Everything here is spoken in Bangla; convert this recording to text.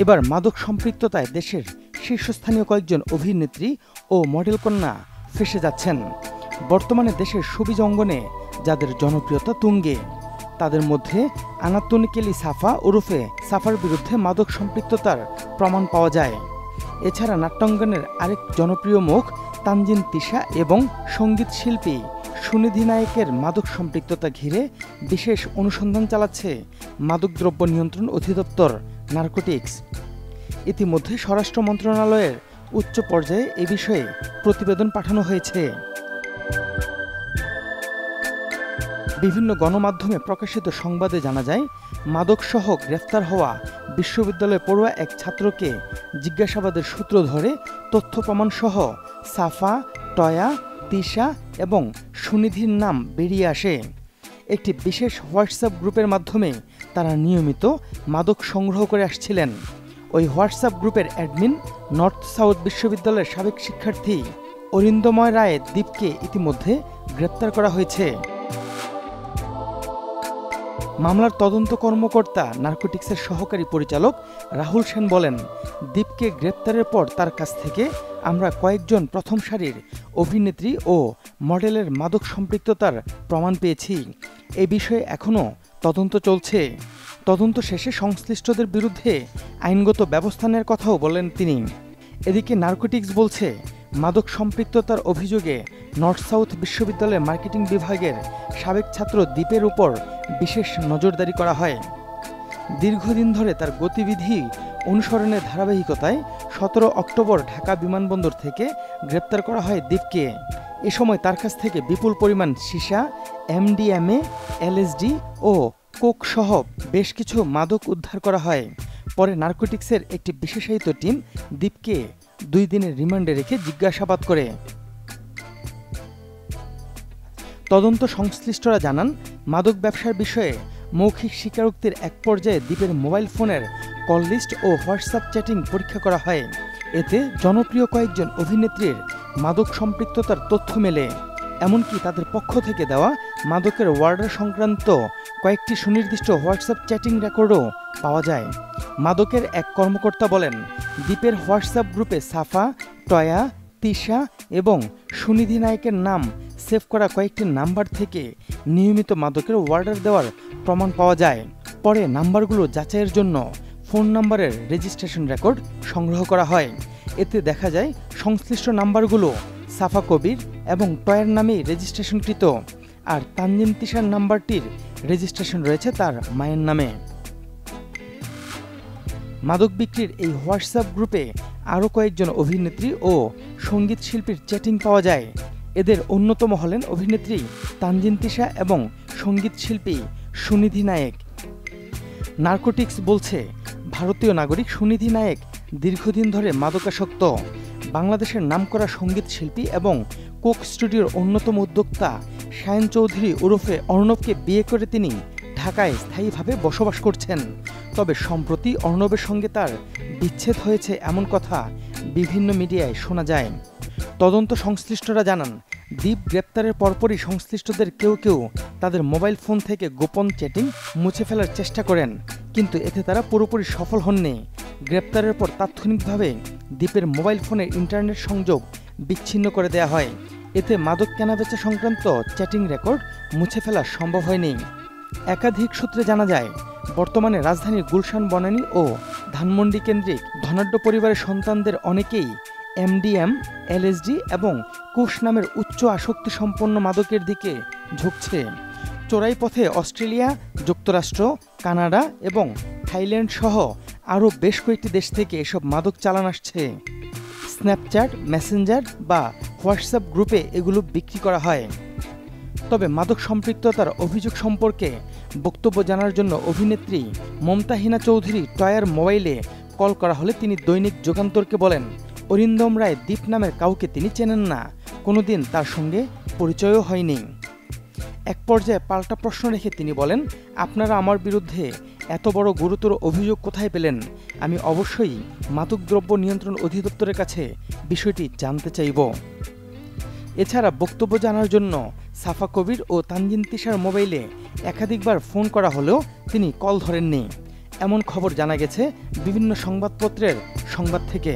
এবার মাদক সম্পৃক্ততায় দেশের শীর্ষস্থানীয় কয়েকজন অভিনেত্রী ও মডেল কন্যা ফেঁসে যাচ্ছেন। বর্তমানে দেশের শোবিজ অঙ্গনে যাদের জনপ্রিয়তা তুঙ্গে, তাদের মধ্যে আনাতোনিকেলি সাফা ওরফে সাফার বিরুদ্ধে মাদক সম্পৃক্ততার প্রমাণ পাওয়া যায়। এছাড়া নাট্যাঙ্গনের আরেক জনপ্রিয় মুখ তানজিন তিশা এবং সঙ্গীত শিল্পী সুনিধি নায়েকের মাদক সম্পৃক্ততা ঘিরে বিশেষ অনুসন্ধান চালাচ্ছে মাদকদ্রব্য নিয়ন্ত্রণ অধিদপ্তর নার্কোটিক্স। ইতিমধ্যে স্বরাষ্ট্র মন্ত্রণালয়ের উচ্চ পর্যায়ে এ বিষয়ে প্রতিবেদন পাঠানো হয়েছে। বিভিন্ন গণমাধ্যমে প্রকাশিত সংবাদে জানা যায়, মাদকসহ গ্রেফতার হওয়া বিশ্ববিদ্যালয়ে পড়ুয়া এক ছাত্রকে জিজ্ঞাসাবাদের সূত্র ধরে তথ্য প্রমাণসহ সাফা, টয়া, তিশা এবং সুনিধির নাম বেরিয়ে আসে। একটি বিশেষ হোয়াটসঅ্যাপ গ্রুপের মাধ্যমে তারা নিয়মিত মাদক সংগ্রহ করে আসছিলেন। ওই হোয়াটসঅ্যাপ গ্রুপের অ্যাডমিন নর্থ সাউথ বিশ্ববিদ্যালয়ের সাবেক শিক্ষার্থী অরিন্দময় রায় দীপকে ইতিমধ্যে গ্রেপ্তার করা হয়েছে। মামলার তদন্ত কর্মকর্তা নার্কোটিক্সের সহকারী পরিচালক রাহুল সেন বলেন, দীপকে গ্রেপ্তারের পর তার কাছ থেকে আমরা কয়েকজন প্রথম সারির অভিনেত্রী ও মডেলের মাদক সম্পৃক্ততার প্রমাণ পেয়েছি। এ বিষয়ে এখনও তদন্ত চলছে। তদন্ত শেষে সংশ্লিষ্টদের বিরুদ্ধে আইনগত ব্যবস্থা নেওয়ার কথাও বলেন তিনি। এদিকে নার্কোটিক্স বলছে, মাদক সম্পৃক্ততার অভিযোগে নর্থ সাউথ বিশ্ববিদ্যালয়ের মার্কেটিং বিভাগের সাবেক ছাত্র দীপের উপর বিশেষ নজরদারি করা হয়। দীর্ঘদিন ধরে তার গতিবিধি অনুসরণের ধারাবাহিকতায় 17 অক্টোবর ঢাকা বিমানবন্দর থেকে গ্রেপ্তার করা হয় দীপকে। এ সময় তার কাছ থেকে বিপুল পরিমাণ সীসা, এমডিএমএ, এলএসডি ও কোক সহ বেশ কিছু মাদক উদ্ধার করা হয়। পরে নার্কোটিক্সের একটি বিশেষায়িত টিম দীপকে 2 দিনের রিমান্ডে রেখে জিজ্ঞাসাবাদ করে। তদন্ত সংশ্লিষ্টরা জানান, মাদক ব্যবসার বিষয়ে মৌখিক স্বীকারোক্তির এক পর্যায়ে দীপের মোবাইল ফোনের কল লিস্ট ও হোয়াটসঅ্যাপ চ্যাটিং পরীক্ষা করা হয়। এতে জনপ্রিয় কয়েকজন অভিনেত্রীর মাদক সম্পৃক্ততার তথ্য মেলে। এমনকি তাদের পক্ষ থেকে দেওয়া মাদকের অর্ডার সংক্রান্ত কয়েকটি সুনির্দিষ্ট হোয়াটসঅ্যাপ চ্যাটিং রেকর্ডও পাওয়া যায়। মাদকের এক কর্মকর্তা বলেন, দীপের হোয়াটসঅ্যাপ গ্রুপে সাফা, টয়া, তিশা এবং সুনিধি নায়কের নাম সেভ করা কয়েকটি নাম্বার থেকে নিয়মিত মাদকের অর্ডার দেওয়ার প্রমাণ পাওয়া যায়। পরে নাম্বারগুলো যাচাইয়ের জন্য ফোন নাম্বারের রেজিস্ট্রেশন রেকর্ড সংগ্রহ করা হয়। এতে দেখা যায় সংশ্লিষ্ট নাম্বারগুলো সাফা কবির এবং টয়ের নামেই রেজিস্ট্রেশনকৃত, আর তানজিন তিশার নাম্বারটির রেজিস্ট্রেশন রয়েছে তার মায়ের নামে। মাদক বিক্রির এই হোয়াটসঅ্যাপ গ্রুপে আরও কয়েকজন অভিনেত্রী ও সঙ্গীত শিল্পীর চ্যাটিং পাওয়া যায়। এদের অন্যতম হলেন অভিনেত্রী তানজিন তিশা এবং সঙ্গীত শিল্পী সুনিধি নায়েক। নার্কোটিক্স বলছে, ভারতীয় নাগরিক সুনিধি নায়েক দীর্ঘদিন ধরে মাদকাসক্ত। বাংলাদেশের নামকরা সঙ্গীত শিল্পী এবং কোক স্টুডিওর অন্যতম উদ্যোক্তা শায়ন চৌধুরী ওরফে অর্ণবকে বিয়ে করে তিনি ঢাকায় স্থায়ীভাবে বসবাস করছেন। তবে সম্প্রতি অর্ণবের সঙ্গে তার বিচ্ছেদ হয়েছে এমন কথা বিভিন্ন মিডিয়ায় শোনা যায়। তদন্ত সংশ্লিষ্টরা জানান, দীপ গ্রেপ্তারের পরপরই সংশ্লিষ্টদের কেউ কেউ তাদের মোবাইল ফোন থেকে গোপন চ্যাটিং মুছে ফেলার চেষ্টা করেন, কিন্তু এতে তারা পুরোপুরি সফল হননি। গ্রেপ্তারের পর তাৎক্ষণিকভাবে দীপের মোবাইল ফোনের ইন্টারনেট সংযোগ বিচ্ছিন্ন করে দেওয়া হয়। এতে মাদক কেনাবেচা সংক্রান্ত চ্যাটিং রেকর্ড মুছে ফেলা সম্ভব হয়নি। একাধিক সূত্রে জানা যায়, বর্তমানে রাজধানীর গুলশান বনানী ও ধানমন্ডি কেন্দ্রিক ধনাঢ্য পরিবারের সন্তানদের অনেকেই এমডিএম, এলএসডি এবং কুশ নামের উচ্চ আসক্তি সম্পন্ন মাদকের দিকে ঝুঁকছে। চোরাই পথে অস্ট্রেলিয়া, যুক্তরাষ্ট্র, কানাডা এবং থাইল্যান্ড সহ আরও বেশ কয়েকটি দেশ থেকে এসব মাদক চালান আসছে। স্ন্যাপচ্যাট, মেসেঞ্জার বা হোয়াটসঅ্যাপ গ্রুপে এগুলো বিক্রি করা হয়। তবে মাদক সম্পৃক্ততার অভিযোগ সম্পর্কে বক্তব্য জানার জন্য অভিনেত্রী মমতাহিনা চৌধুরী টয়ার মোবাইলে কল করা হলে তিনি দৈনিক যুগান্তরকে বলেন, অরিন্দম রায় দীপ নামের কাউকে তিনি চেনেন না, কোনোদিন তার সঙ্গে পরিচয়ও হয়নি। এক পর্যায়ে পাল্টা প্রশ্ন রেখে তিনি বলেন, আপনারা আমার বিরুদ্ধে এত বড় গুরুতর অভিযোগ কোথায় পেলেন? আমি অবশ্যই মাদকদ্রব্য নিয়ন্ত্রণ অধিদপ্তরের কাছে বিষয়টি জানতে চাইব। এছাড়া বক্তব্য জানার জন্য সাফা কবির ও তানজিন তিশার মোবাইলে একাধিকবার ফোন করা হলেও তিনি কল ধরেননি। এমন খবর জানা গেছে বিভিন্ন সংবাদপত্রের সংবাদ থেকে।